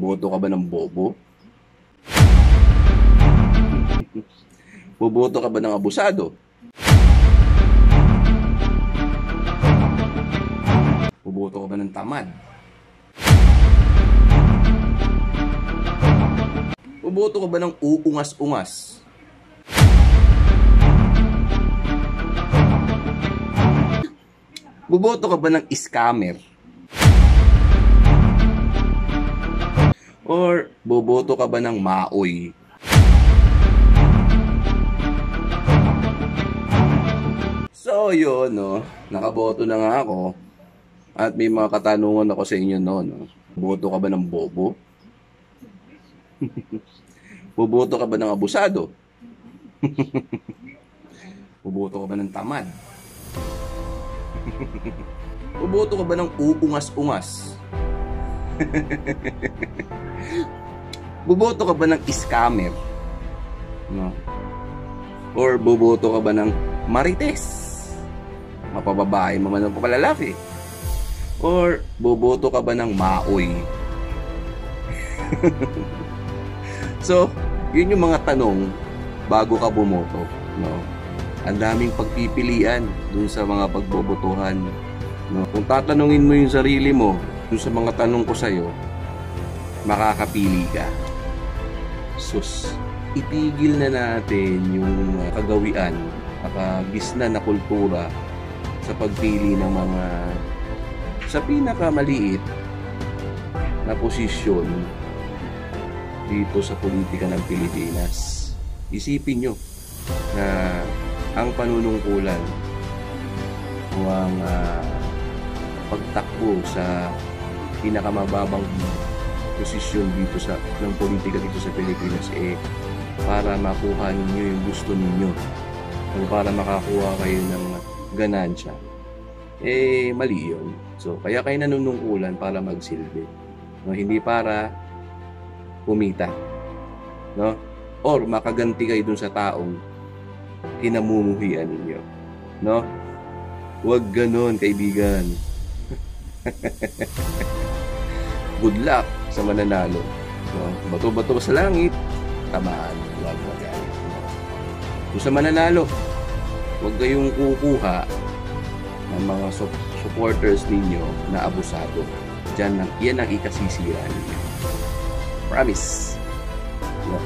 Boto ka ba ng bobo? Boboto ka ba ng abusado? Boboto ka ba ng tamad? Boboto ka ba ng uungas-ungas? Boboto ka ba ng scammer? Or boboto ka ba ng maoy? So yun, no? Nakaboto na nga ako. At may mga katanungan ako sa inyo, no? Boto ka ba ng bobo? Boboto ka ba ng abusado? Boboto ka ba ng tamad? Boboto ka ba ng uungas-ungas? Boboto ka ba ng scammer? No? Or boboto ka ba ng marites? Mapababae mo man ang palalaki? Or boboto ka ba ng maoy? So, yun yung mga tanong bago ka bumoto, no? Ang daming pagpipilian dun sa mga pagbobotohan, no? Kung tatanungin mo yung sarili mo dun sa mga tanong ko sa'yo, makakapili ka. Sus, itigil na natin yung kagawian, nakagisnan na kultura sa pagpili ng mga sa pinakamaliit na posisyon dito sa politika ng Pilipinas. Isipin nyo na ang panunungkulan o ang pagtakbo sa pinakamababang posisyon dito sa ng politika dito sa Pilipinas para makuha ninyo yung gusto ninyo o para makakuha kayo ng ganansya, mali yun. So, kaya kayo nanunungkulan para magsilbi, no? Hindi para kumita, no? Or makaganti kayo dun sa taong kinamumuhian ninyo, no? Huwag ganon, kaibigan. Good luck sa mananalo, no? Bato-bato sa langit, tamaan, huwag magalit, no? Kung sa mananalo, huwag kayong kukuha ng mga supporters ninyo na abusado. Yan ang ikasisira ninyo. Promise. No?